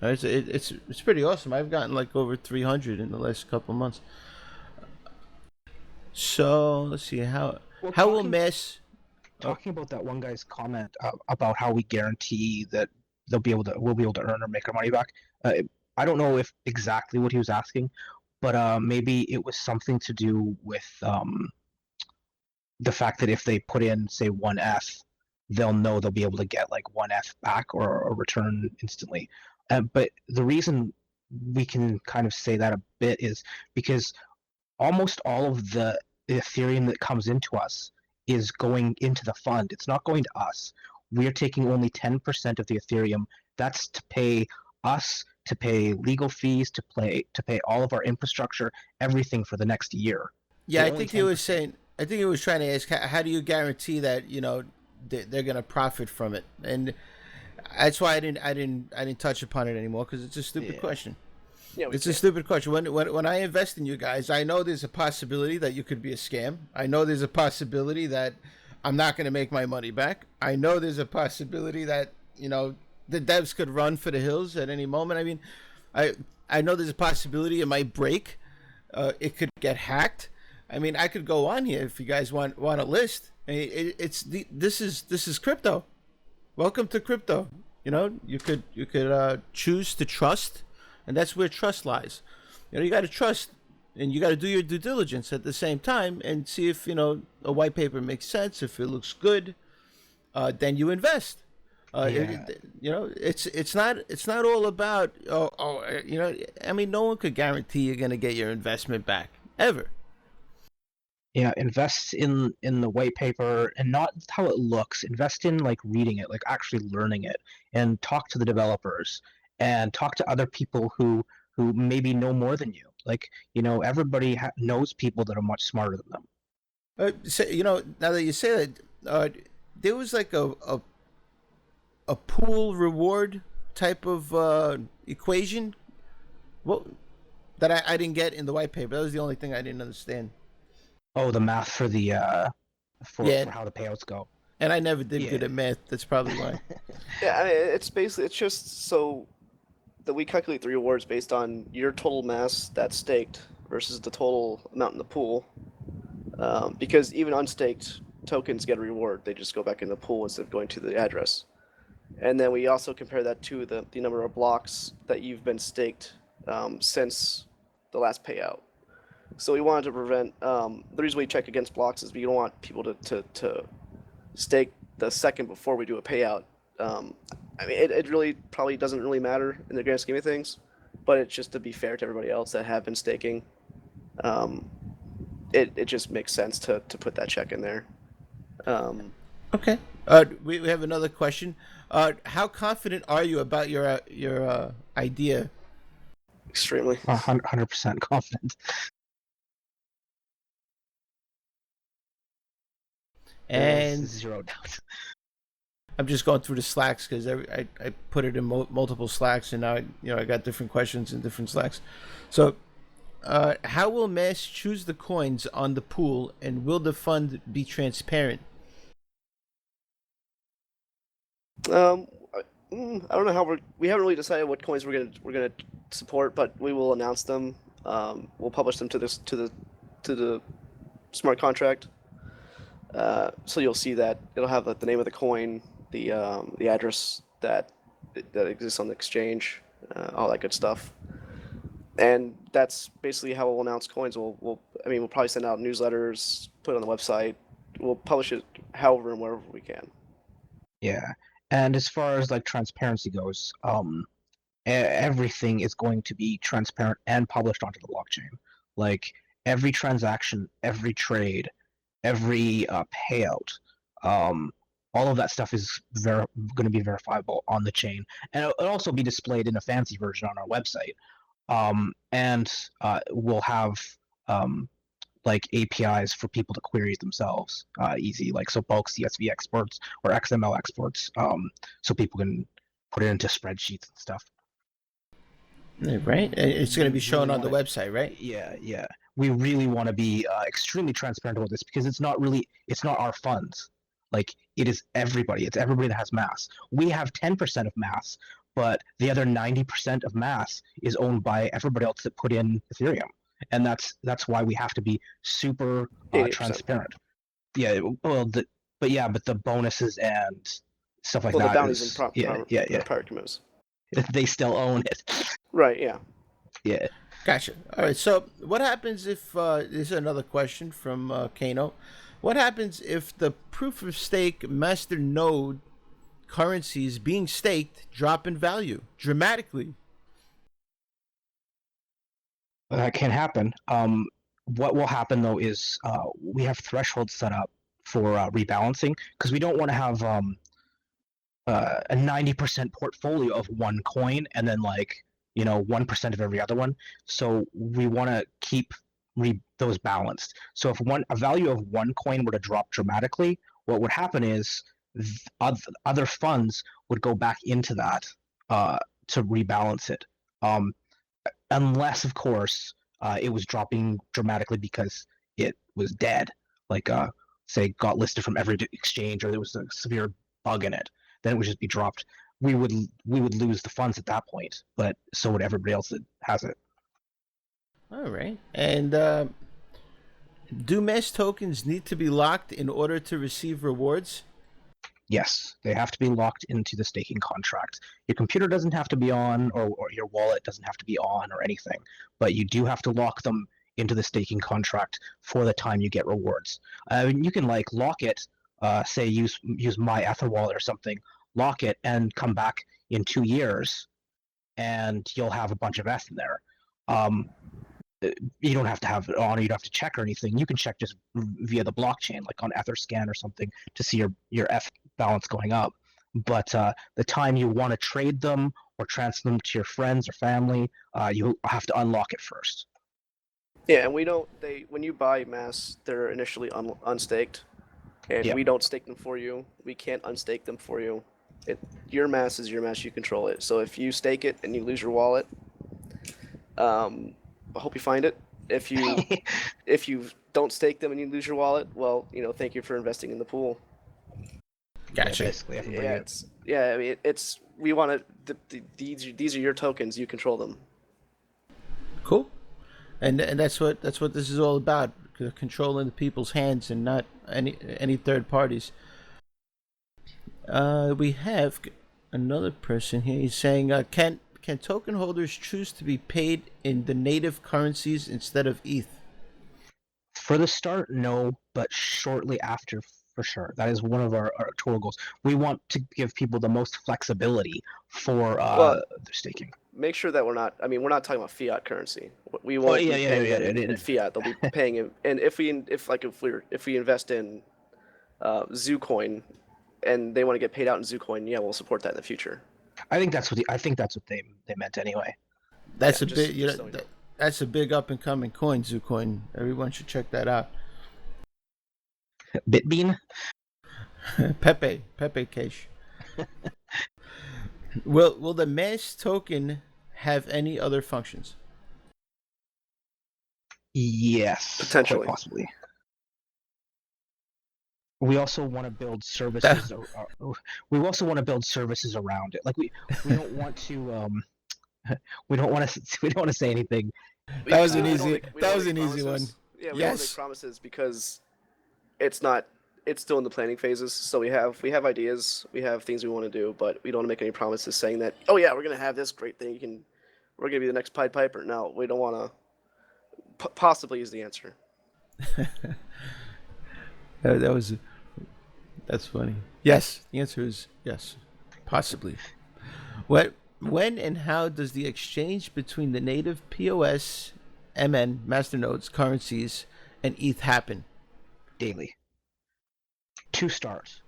It's pretty awesome. I've gotten like over 300 in the last couple months. So let's see how will mass. Talking about that one guy's comment about how we guarantee that we'll be able to earn or make our money back. I don't know if exactly what he was asking, but maybe it was something to do with the fact that if they put in, say, 1F, they'll know they'll be able to get like 1F back or a return instantly. But the reason we can kind of say that a bit is because almost all of the Ethereum that comes into us is going into the fund. It's not going to us. We're taking only 10% of the Ethereum. That's to pay us, to pay legal fees, to pay all of our infrastructure, everything for the next year. Yeah, So I only think he was 10%. saying. I think he was trying to ask, how do you guarantee that they're going to profit from it? And that's why I didn't touch upon it anymore, because it's a stupid Yeah. question. Yeah, we It's a can't. stupid question. When I invest in you guys, I know there's a possibility that you could be a scam. I know there's a possibility that I'm not going to make my money back. I know there's a possibility that the devs could run for the hills at any moment. I mean, I know there's a possibility it might break. It could get hacked. I mean, I could go on here if you guys want a list. I mean, this is crypto. Welcome to crypto. You could choose to trust, and that's where trust lies. You got to trust, and you got to do your due diligence at the same time and see if a white paper makes sense. If it looks good, then you invest. Yeah. It's not all about I mean, no one could guarantee you're gonna get your investment back ever. Yeah, invest in the white paper and not how it looks. Invest in like reading it, like actually learning it, and talk to the developers and talk to other people who maybe know more than you. Like, everybody knows people that are much smarter than them. So, now that you say that, there was like a pool reward type of equation. Well, that I didn't get in the white paper. That was the only thing I didn't understand. Oh, the math for the Yeah, for how the payouts go. and I never did good Yeah. at math. That's probably why. Yeah, I mean, it's just so that we calculate the rewards based on your total mass that's staked versus the total amount in the pool. Because even unstaked tokens get a reward; they just go back in the pool instead of going to the address. And then we also compare that to the number of blocks that you've been staked since the last payout. So we wanted to prevent the reason we check against blocks is we don't want people to stake the second before we do a payout. I mean, it really probably doesn't really matter in the grand scheme of things, but it's just to be fair to everybody else that have been staking. Um, it just makes sense to put that check in there. Okay. We have another question. How confident are you about your idea? Extremely. 100% confident. There's And zero doubt. I'm just going through the slacks because I put it in multiple slacks, and now I got different questions in different slacks. So, how will Mass choose the coins on the pool, and will the fund be transparent? I don't know how we haven't really decided what coins we're gonna support, but we will announce them. We'll publish them to the smart contract. So you'll see that it'll have the name of the coin, the address that exists on the exchange, all that good stuff. And that's basically how we'll announce coins. We'll probably send out newsletters, put it on the website. We'll publish it however and wherever we can. Yeah. And as far as like transparency goes, everything is going to be transparent and published onto the blockchain. Like every transaction, every trade, every payout, all of that stuff is going to be verifiable on the chain, and it'll also be displayed in a fancy version on our website. And we'll have like APIs for people to query themselves, easy, like so bulk CSV exports or XML exports, so people can put it into spreadsheets and stuff. Right? It's going to be shown Really on the wanna- website, right? Yeah. We really want to be extremely transparent about this because it's not our funds. Like it is everybody. It's everybody that has mass. We have 10% of mass, but the other 90% of mass is owned by everybody else that put in Ethereum, and that's why we have to be super 80%. transparent. Yeah. Well, but the bonuses and stuff like Well, the that bounties is and prior commits. They still own it. Right. Yeah. Yeah. Gotcha. All right. So, what happens if this is another question from Kano? What happens if the proof of stake Masternode currencies being staked drop in value dramatically? That can happen. What will happen though is we have thresholds set up for rebalancing, because we don't want to have a 90% portfolio of one coin and then 1% of every other one. So we want to keep those balanced. So if a value of one coin were to drop dramatically, what would happen is other funds would go back into that to rebalance it. Unless, of course, it was dropping dramatically because it was dead, say got listed from every exchange, or there was a severe bug in it. Then it would just be dropped. We would lose the funds at that point, but so would everybody else that has it. All right. And do MAS tokens need to be locked in order to receive rewards? Yes, they have to be locked into the staking contract. Your computer doesn't have to be on, or your wallet doesn't have to be on or anything, but you do have to lock them into the staking contract for the time you get rewards. You can lock it, say use my Ether wallet or something, lock it and come back in 2 years, and you'll have a bunch of ETH in there. You don't have to have it on, you don't have to check or anything. You can check just via the blockchain, like on Etherscan or something, to see your ETH balance going up. But the time you want to trade them or transfer them to your friends or family, you have to unlock it first. Yeah, and when you buy MAS, they're initially unstaked, and we don't stake them for you. We can't unstake them for you. Your MAS is your MAS, you control it. So if you stake it and you lose your wallet, I hope you find it. If you don't stake them and you lose your wallet, well, thank you for investing in the pool. Gotcha. Yeah, basically everybody. I mean, we want to. These are your tokens. You control them. Cool. And that's what this is all about: controlling the people's hands and not any third parties. We have another person here. He's saying, can token holders choose to be paid in the native currencies instead of ETH? For the start, no, but shortly after, for sure. That is one of our total goals. We want to give people the most flexibility for their staking. Make sure that we're not talking about fiat currency. We want in fiat. They'll be paying him. And if we invest in ZooCoin and they want to get paid out in ZooCoin, we'll support that in the future. I think that's what they meant anyway. That's that's a big up and coming coin, ZooCoin. Everyone should check that out. Bitbean? Pepe Cash. Will the MAS token have any other functions? Yes, potentially, quite possibly. We also want to build services. We also want to build services around it. We don't want to. We don't want to say anything. That was an easy one. Yeah, we don't make promises because it's not. It's still in the planning phases. So we have ideas, we have things we want to do, but we don't want to make any promises saying that, oh yeah, we're gonna have this great thing. We're gonna be the next Pied Piper. No, we don't want to. Possibly is the answer. That's funny. Yes, the answer is yes, possibly. When and how does the exchange between the native POS, MN, Masternodes, currencies, and ETH happen? Daily. To start.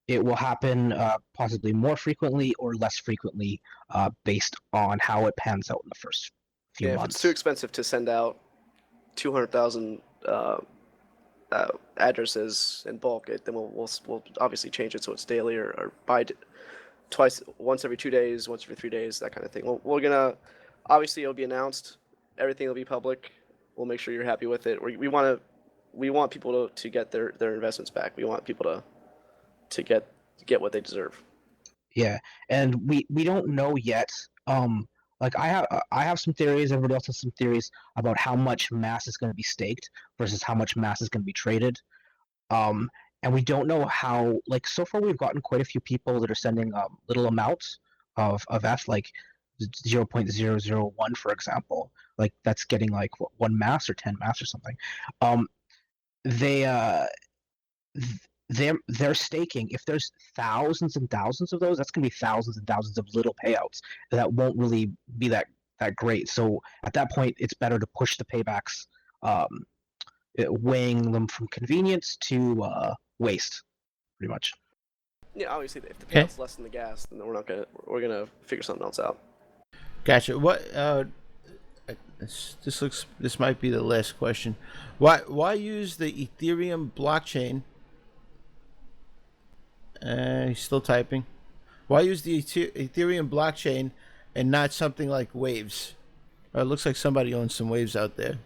It will happen possibly more frequently or less frequently based on how it pans out in the first few months. If it's too expensive to send out 200,000 addresses in bulk, then we'll obviously change it so it's daily or buy once every 2 days, once every 3 days, that kind of thing. We're gonna obviously it'll be announced, everything will be public. We'll make sure you're happy with it. We want people to get their investments back. We want people to get what they deserve. Yeah, and we don't know yet. I have some theories. Everybody else has some theories about how much MAS is going to be staked versus how much MAS is going to be traded. And we don't know how. So far, we've gotten quite a few people that are sending little amounts of ETH, 0.001, for example. That's getting 1 MAS or 10 MAS or something. They're staking. If there's thousands and thousands of those, that's going to be thousands and thousands of little payouts that won't really be that great. So at that point, it's better to push the paybacks weighing them from convenience to waste, pretty much. Yeah, obviously, if the Okay. payout's less than the gas, then we're gonna figure something else out. Gotcha. What? This might be the last question. Why use the Ethereum blockchain? He's still typing. Why use the Ethereum blockchain and not something like Waves? It looks like somebody owns some Waves out there.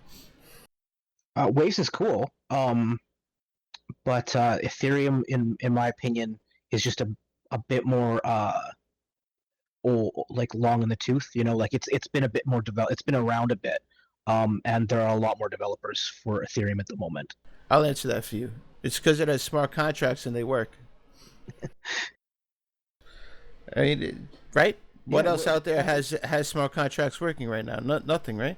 Waves is cool, but Ethereum, in my opinion, is just a bit more like long in the tooth. Like it's been a bit more it's been around a bit, and there are a lot more developers for Ethereum at the moment. I'll answer that for you. It's because it has smart contracts and they work. I mean, right? What else out there has smart contracts working right now? Nothing, right?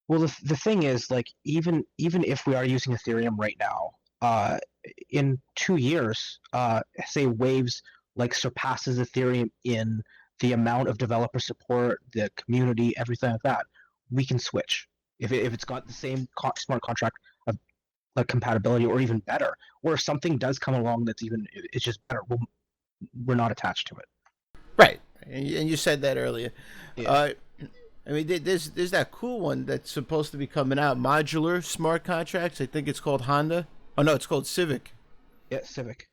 Well, the thing is, like, even if we are using Ethereum right now, in 2 years, say Waves like surpasses Ethereum in the amount of developer support, the community, everything like that, we can switch if it's got the same smart contract of like compatibility or even better, or if something does come along that's it's just better, we're not attached to it. Right, and you said that earlier. Yeah. I mean, there's that cool one that's supposed to be coming out, modular smart contracts. I think it's called Honda. Oh no, it's called Civic. Yeah, Civic.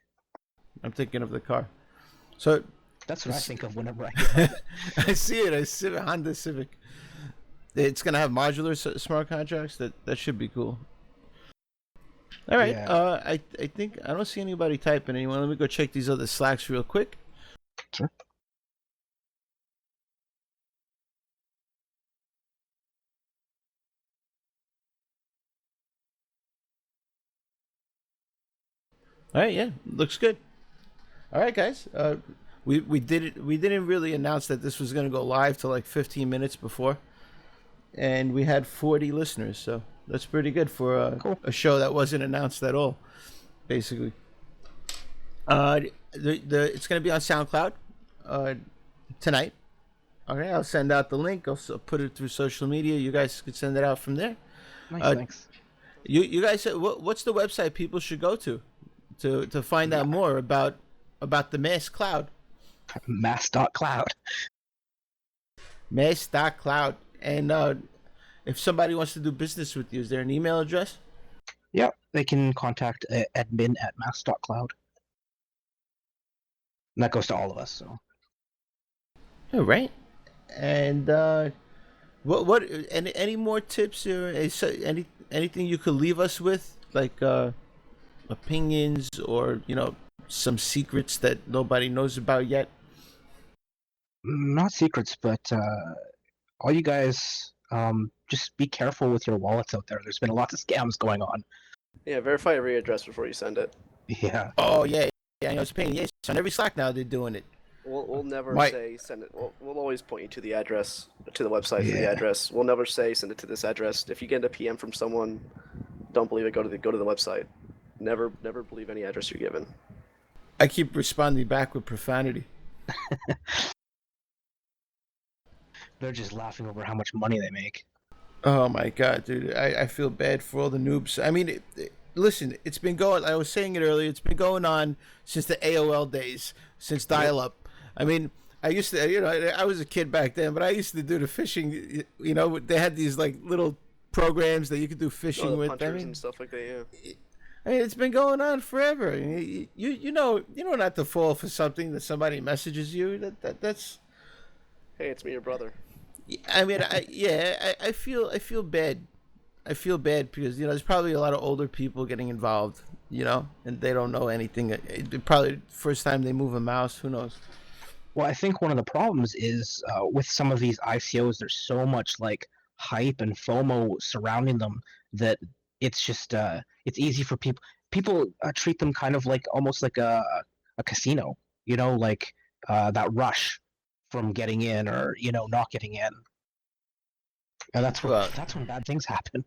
I'm thinking of the car. So that's what I think of whenever I hear it. I see it. I see it. Honda Civic. It's gonna have modular smart contracts. That should be cool. All right. Yeah. I think I don't see anybody typing anymore. Let me go check these other Slacks real quick. Sure. All right, yeah, looks good. All right, guys. We did it. We didn't really announce that this was going to go live till like 15 minutes before, and we had 40 listeners. So that's pretty good for cool. a show that wasn't announced at all, basically. It's going to be on SoundCloud tonight. Okay, I'll send out the link. I'll put it through social media. You guys can send it out from there. Nice, thanks. You guys, what's the website people should go to find out more about the Mass Cloud? Mass.cloud. Mass.cloud. And if somebody wants to do business with you, is there an email address? Yeah, they can contact admin@mass.cloud. And that goes to all of us. So. All right. And what any more tips or anything you could leave us with, like opinions or some secrets that nobody knows about yet? Not secrets, but all you guys just be careful with your wallets out there. There's been a lot of scams going on. Yeah, verify every address before you send it. Yeah. Oh yeah. I know it's a pain. Yes, on every Slack now they're doing it. We'll never say send it. We'll always point you to the address, to the website, to the address. We'll never say send it to this address. If you get a PM from someone, don't believe it. Go to the website. Never believe any address you're given. I keep responding back with profanity. They're just laughing over how much money they make. Oh my god, dude! I feel bad for all the noobs. I mean, listen, it's been going. I was saying it earlier. It's been going on since the AOL days, since dial-up. I mean, I used to, I was a kid back then, but I used to do the fishing. They had these like little programs that you could do fishing with. And stuff like that. Yeah. I mean, it's been going on forever. You know not to fall for something that somebody messages you. That's. Hey, it's me, your brother. I mean, I feel bad. I feel bad because there's probably a lot of older people getting involved, and they don't know anything. Probably the first time they move a mouse. Who knows? Well, I think one of the problems is with some of these ICOs, there's so much like hype and FOMO surrounding them that it's just it's easy for people. People treat them kind of like almost like a casino, like that rush from getting in or not getting in. And that's when bad things happen.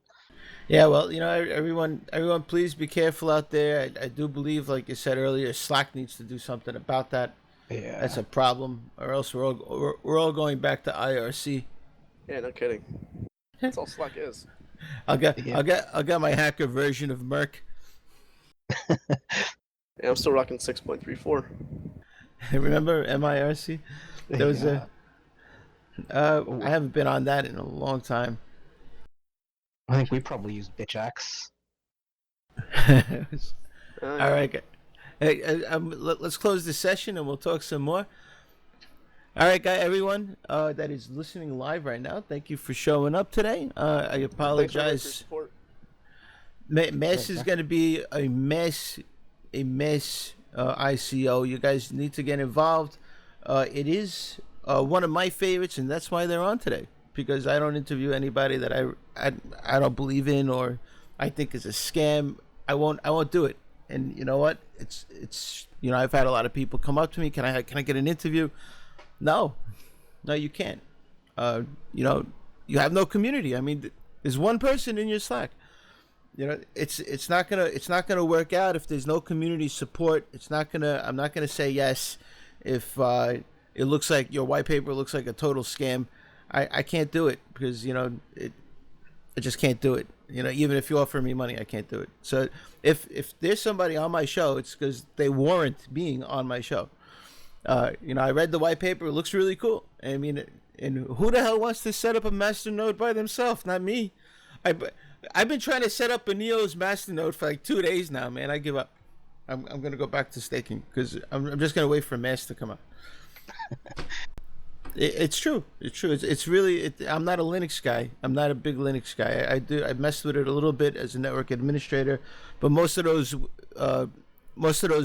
Yeah, well, everyone, please be careful out there. I do believe, like you said earlier, Slack needs to do something about that. Yeah, that's a problem, or else we're all going back to IRC. Yeah, no kidding. That's all Slack is. I'll get Yeah. I'll get my hacker version of Merc. Yeah, I'm still rocking 6.34. Remember MIRC? There was Yeah. I haven't been on that in a long time. I think we probably use Bitchax. All right, hey, let's close this session and we'll talk some more. All right, everyone that is listening live right now, thank you for showing up today. I Thanks apologize. for support. Mass is going to be a mess ICO. You guys need to get involved. It is one of my favorites, and that's why they're on today. Because I don't interview anybody that I don't believe in or I think is a scam. I won't do it. And you know what? It's I've had a lot of people come up to me. Can I get an interview? No, you can't. You have no community. I mean, there's one person in your Slack. It's not gonna work out if there's no community support. I'm not gonna say yes if it looks like your white paper looks like a total scam. I can't do it because I just can't do it. Even if you offer me money, I can't do it. So if there's somebody on my show, it's because they warrant being on my show. I read the white paper. It looks really cool. I mean, and who the hell wants to set up a Masternode by themselves? Not me. I've been trying to set up a Neo's Masternode for like 2 days now, man. I give up. I'm gonna go back to staking because I'm just gonna wait for Mass to come out. It's true. It's true. It's really. I'm not a Linux guy. I'm not a big Linux guy. I messed with it a little bit as a network administrator, but most of those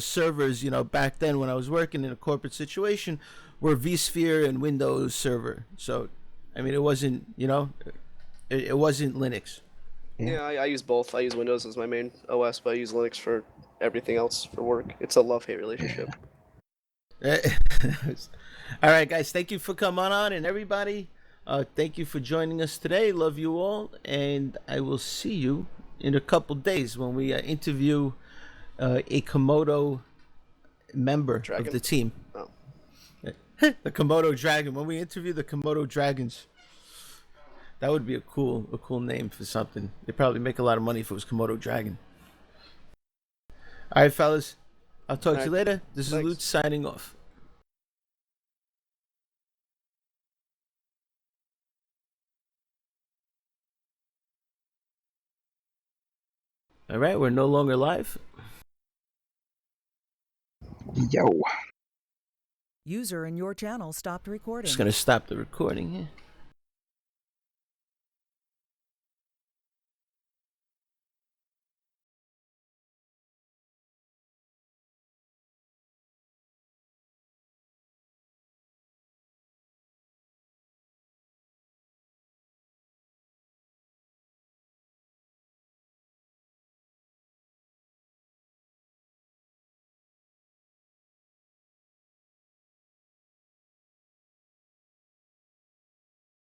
servers, back then when I was working in a corporate situation, were vSphere and Windows Server. So, I mean, it wasn't. It wasn't Linux. Yeah, I use both. I use Windows as my main OS, but I use Linux for everything else for work. It's a love-hate relationship. All right, guys, thank you for coming on, and everybody, thank you for joining us today. Love you all, and I will see you in a couple days when we interview a Komodo member of the team. Oh. The Komodo Dragon. When we interview the Komodo Dragons. That would be a cool name for something. They'd probably make a lot of money if it was Komodo Dragon. All right, fellas. I'll talk to you later. This is Lutz signing off. All right, we're no longer live. Yo. User in your channel stopped recording. Just going to stop the recording here.